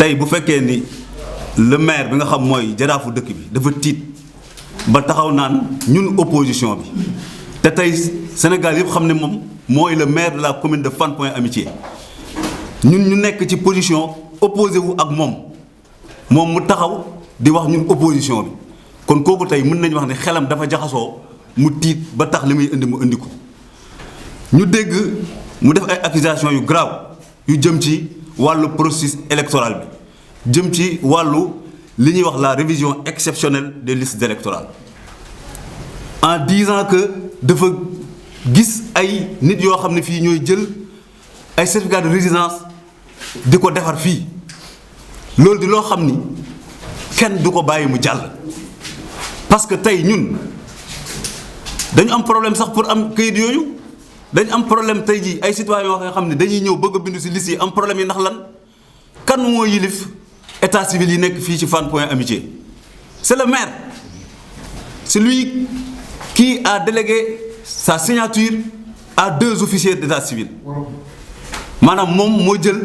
tey bu fekkee ni le maire bi nga xam mooy jaraafu dëkk bi dafa tiit ba taxaw naan ñun opposition bi te tey Sénégal yëpp xam ne moom mooy le maire de la commune de Fann Point Amitié ñun ñu nekk ci position opposé wu ak moom mu taxaw di wax ñun opposition bi kon kooku tey mën nañu wax ne xelam dafa jaxasoo mu tiit ba tax li muy indi mu indi ko ñu dégg mu def ay accusations yu grave yu jëm ci wàllu processus électoral bi jëm ci wàllu li ñuy wax la révision exceptionnelle des listes électorales en disant que dafa gis ay nit yoo xam ne fii ñooy jël ay certificat de résidence di ko defar fii loolu di loo xam ni kenn du ko bàyyi mu jàll parce que tey ñun dañu am problème sax pour am kayit yooyu dañu am problème tey jii ay citoyens yoo xam ne dañuy ñëw bëgg a bindu ci liste yi am problème yi ndax lan kan moo yilif état civil yi nekk fii ci Fann Point Amitié c'est le maire c'est lui qui a délégué sa signature à 2 officiers d'état civil maanaam moom moo jël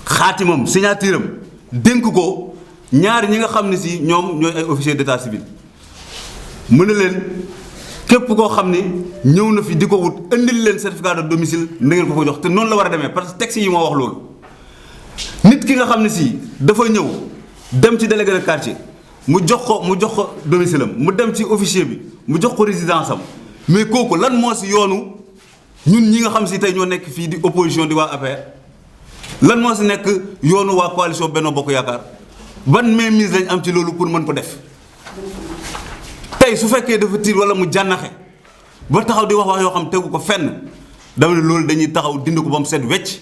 xaatimam signature am dénk ko ñaari ñi nga xam ne si ñoom ñooy ay officiers d'état civil mën na leen képp koo xam ne ñëw na fi di ko wut indil leen certificat de domicile na ngeen ko jox te noonu la war a demee parce que texte yi moo wax loolu nit ki nga xam ne si dafa ñëw dem ci délégué de quartier mu jox ko domicile am mu dem ci officier bi mu jox ko résidence am mais kooku lan moo si yoonu ñun ñi nga xam si tey ñoo nekk fii di opposition di waa APR lan moo si nekk yoonu waa coalition Benno Bokk Yaakaar ban mainmise lañ am ci loolu pour mën ko def tey su fekkee dafa tiir wala mu jànnaxe ba taxaw di wax yoo xam tegu ko fenn dama ne loolu dañuy taxaw dindi ko ba mu set wecc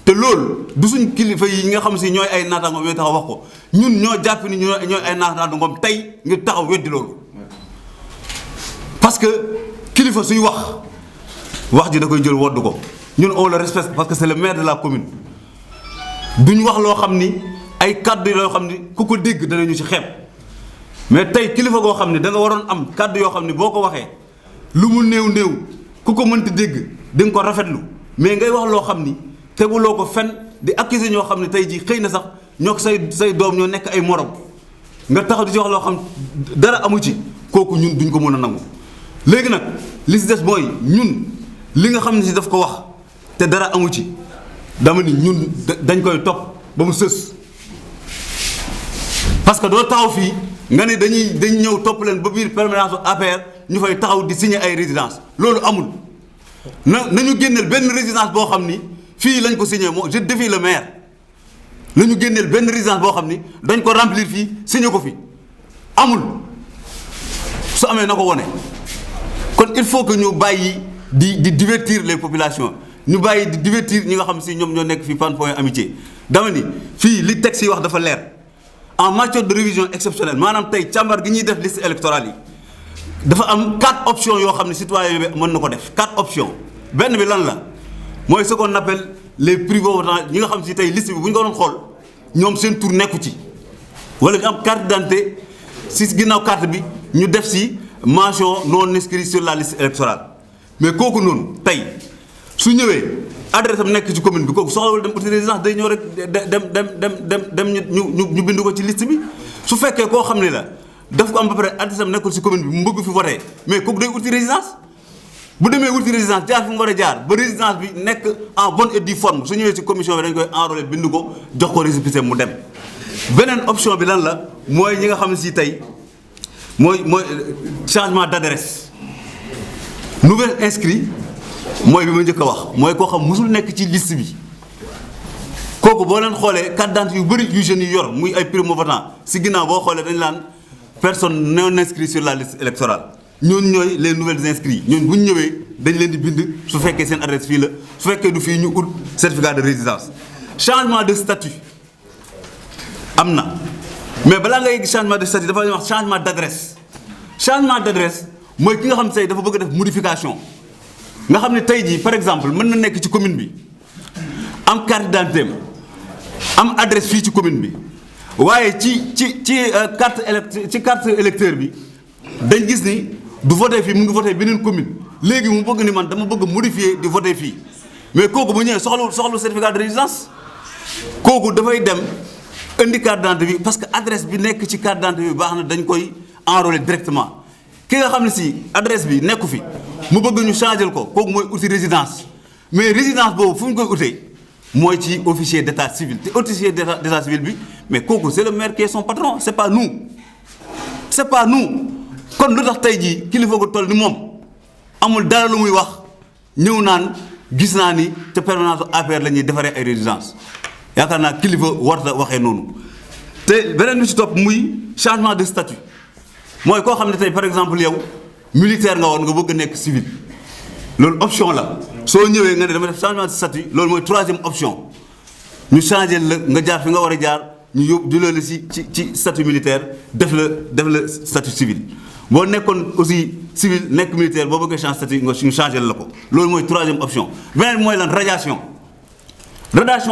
te loolu du suñ kilifa yi nga xam si ñooy ay naataangoom ñooy taxaw wax ko ñun ñoo jàpp ni ñooy ay naataangoom tey ngir taxaw weddi loolu parce que kilifa suy wax ji da koy jël wodd ko ñun on le respecte parce que c'est le maire de la commune duñ wax loo xam ni ay kàddu yoo xam ni ku ko dégg danañu ci xeeb mais tey kilifa goo xam ni da nga waroon am kàddu yoo xam ni boo ko waxee lu mu néew ku ko mënti dégg di nga ko rafetlu mais ngay wax loo xam ni teguloo ko fen di accuser ñoo xam ne tey jii xëy na sax ñoo ko say doom ñoo nekk ay morom nga taxaw di ci wax loo xam dara amu ci kooku ñun duñ ko mën a nangu léegi nag li si des mooy ñun li nga xam ne si daf ko wax te dara amu ci dama ni ñun dañ koy topp ba mu sës parce que doo taxaw fii nga ne dañ ñëw topp leen ba biir permanence APR ñu fay taxaw di signer ay résidence loolu amul nañu génneel benn résidence boo xam ni fii lañ ko signé moo je défie le maire nañu génneel benn résidence boo xam ni dañ ko remplir fii signé ko fi amul su amee na ko wone kon il faut que ñu bàyyi di divertir les populations ñu bàyyi di divertir ñi nga xam si ñoom ñoo nekk fii Fann Point Amitié dama ni fii li texte yi wax dafa leer en matière de révision exceptionnelle maanaam tey càmbar gi ñuy def liste électorale yi dafa am 4 options yoo xam ne citoyen bi mën na ko def 4 options benn bi lan la mooy ce qu'on appelle les primo-votants ñi nga xam si tey liste bi bu ñu ko doon xool ñoom seen tur nekku ci wala ñu am carte d'identité si ginnaaw carte bi ñu def si mention non inscrit sur la liste électorale mais kooku noonu tey su ñëwee adresse am nekk ci commune bi kooku soxlawul dem uti résidence day ñëw rek dem ñu bind ko ci liste bi su fekkee koo xam ne la daf ko am ba pare adresse am nekkul ci commune bi mu bëgg fi voté mais kooku day uti résidence bu demee wuti résidence jaar fi mu war a jaar ba résidence bi nekk en bonne et due forme su ñëwee ci commission bi dañ koy enrôler bind ko jox ko récépissé mu dem beneen option bi lan la mooy ñi nga xam ne si tey mooy changement d'adresse nouvel inscrit mooy bi ma njëkk a wax mooy koo xam musul nekk ci liste bi kooku boo leen xoolee carte d'identité yu bëri yu jeunes yi yor muy ay primo-votants si ginnaaw boo xoolee dañ laan personne non inscrit sur la liste électorale ñooñu ñooy les nouvelles inscrits ñooñu bu ñu ñëwee dañ leen di bind su fekkee seen adresse fii la su fekkee du fii ñu ut certificat de résidence changement de statut am na mais balaa ngay gis changement de statut dafa wax changement d'adresse mooy ki nga xam ne tey dafa bëgg a def modification nga xam ne tey jii par exemple mën na nekk ci commune bi am carte d'identité am adresse fii ci commune bi waaye ci carte électeur bi dañ gis ni du voté fii mu ngi voté beneen commune léegi mu bëgg ni man dama bëgg modifier di voté fii mais kooku bu ñëwee soxlu certificat de résidence kooku dafay dem indi carte d'identité bi parce que adresse bi nekk ci carte d'identité bi baax na dañ koy enrôler directement ki nga xam ne si adresse bi nekku fi mu bëgg ñu changer ko kooku mooy uti résidence mais résidence boobu fu ñu koy utee mooy ci officier d'état civil te officier d'état civil bi mais kooku c'est le maire qui est son patron c'est pas nous kon lu tax tey jii kilifa gu toll ni moom amul dara lu muy wax ñëw naan gis naa ni te permanence APR la ñuy defaree ay résidence yaakaar naa kilifa warta waxee noonu te beneen bi ci topp muy changement de statut mooy koo xam ne tey par exemple yow militaire nga woon nga bëgg a nekk civil loolu option la soo ñëwee nga ne dama def changement de statut loolu mooy troisième option ñu changé la nga jaar fi nga war a jaar ñu yóbbu di la ci statut militaire def la statut civil boo nekkoon aussi civil nekk militaire boo bëggee changer statut nga ñu changé la ko loolu mooy troisième option beneen bi mooy lan radiation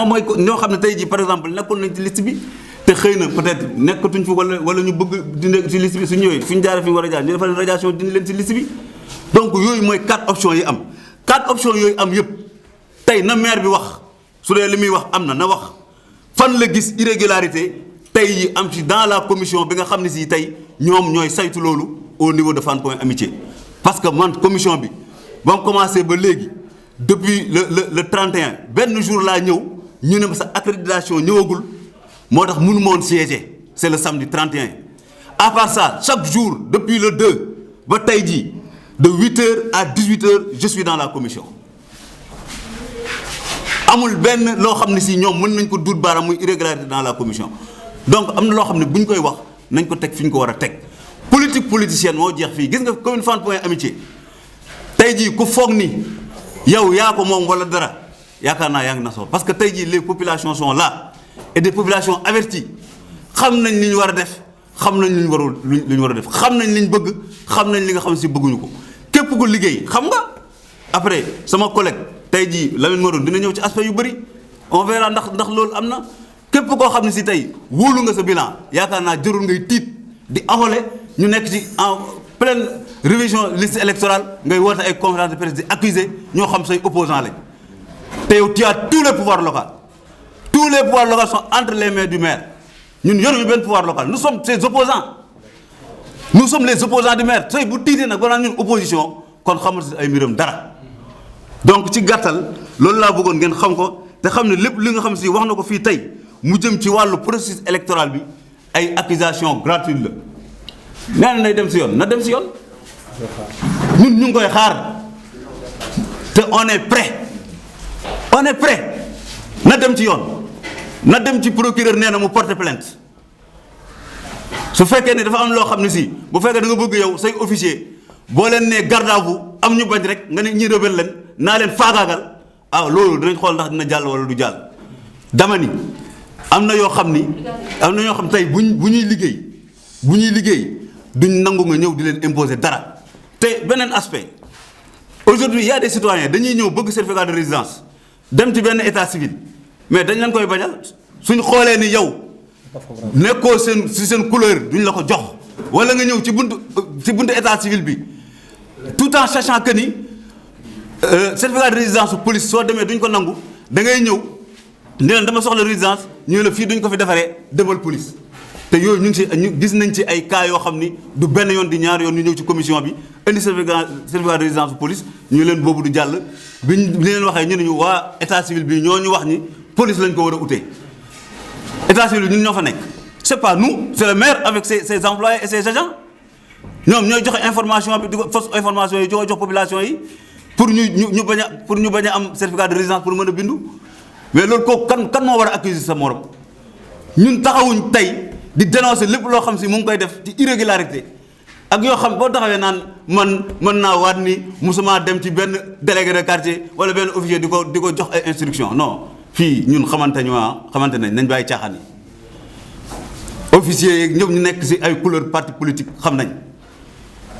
mooy ñoo xam ne tey jii par exemple nekkoon nañ ci liste bi te xëy na peut-être nekkatuñ fi wala ñu bëgg dindi ci liste bi su ñëwee fi ñu jaaree fi ñu war a jaar ñu defal radiation dindi leen ci liste bi donc yooyu mooy 4 options yi am 4 options yooyu am yëpp tey na maire bi wax su dee li muy wax am na wax fan la gis irrégularité tey yi am ci dans la commission bi nga xam ne si tey ñoom ñooy saytu loolu au niveau de Fann Point Amitié parce que man commission bi ba mu commencé ba léegi depuis le 31 benn jour laa ñëw ñu ne ma sa accréditation ñëwagul moo tax mënu ma woon siéger c'est le samedi 31 à part ça chaque jour depuis le 2 ba tey jii de 8h à 18h je suis dans la commission amul benn loo xam ne si ñoom mën nañ ko duut baaraam muy irrégularité dans la commission donc am na loo xam ne bu ñu koy wax nañ ko teg fi ñu ko war a teg politique politicienne moo jeex fii gis nga commune Fann Point Amitié tey jii ku foog ni yow yaa ko moom wala dara yaakaar naa yaa ngi nasoo parce que tey jii les populations sont là et des populations averties xam nañ li ñu war a def xam nañ li ñu war a def xam nañ li ñu bëgg xam nañ li nga xam si bëgguñu ko képp ku liggéey xam nga après sama collègue tey jii Lamine Maroon dina ñëw ci aspect yu bëri on verra ndax loolu am na képp koo xam ne si tey wóolu nga sa bilan yaakaar naa jërul ngay tiit di affolé ñu nekk ci en pleine révision liste électorale ngay woote ay conférence de presse di accuser ñoo xam say opposants lañ te yow tu as tous les pouvoirs locaux sont entre les mains du maire ñun yoruñu benn pouvoir local nous sommes ses opposants nous sommes les opposants du maire tey bu tiitee nag ba naan ñun opposition kon xamul si ay mbiram dara donc ci gàttal loolu laa bëggoon ngeen xam ko te xam ne lépp li nga xam si wax na ko fii tey mu jëm ci wàllu processus électoral bi ay accusation gratuite la nee na nay dem si yoon na dem si yoon ñun ñu ngi koy xaar te on est prêt na dem ci yoon na dem ci procureur nee na mu porter plainte su fekkee ne dafa am loo xam ne si bu fekkee da nga bëgg yow say officier boo leen nee garde à vous am ñu bañ rek nga ne ñi rebelle leen naa leen faagaagal loolu dinañ xool ndax dina jàll wala du jàll dama ni am na yoo xam tey bu ñuy liggéey duñ nangu nga ñëw di leen imposer dara te beneen aspect aujourd'hui il y a des citoyens dañuy ñëw bëgg certificat de résidence dem ci benn état civil mais dañ leen koy bañal suñ xoolee ni yow nekkoo seen couleur duñ la ko jox wala nga ñëw ci buntu état civil bi tout en sachant que ni certificat de résidence police soo demee duñ ko nangu da ngay ñëw ne leen dama soxla résidence ñu la fii duñ ko fi defaree demal police te yooyu ñu gis nañ ci ay cas yoo xam ni du benn yoon di ñaar yoon ñu ñëw ci commission bi indi certificat de résidence police ñu leen boobu du jàll biñ leen waxee ñu ne ñu waa état civil bi ñoo ñu wax ni police lañ ko war a utee état civil bi ñun ñoo fa nekk c'est pas nous c'est le maire avec ses employés et ses agents ñoom ñooy joxe information bi di ko fausse information yi jox population yi pour ñu bañ a am certificat de résidence pour mën a bindu mais loolu kooku kan moo war a accuser sa morom ñun taxawuñ tey di dénoncer lépp loo xam si mu ngi koy def ci irrégularité ak yoo xam boo taxawee naan man mën naa waat ni musuma dem ci benn délégué de quartier wala benn officier di ko jox ay instruction non fii ñun xamante nañ bàyyi caaxaan yi officier yeeg ñëpp ñu nekk si ay couleur parti politique xam nañ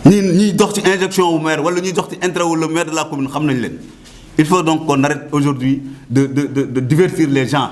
ñiy dox ci injection wu maire wala ñuy dox ci intérêt wu le maire de la commune xam nañ leen il faut donc qu'on arrête aujourd'hui de divertir les gens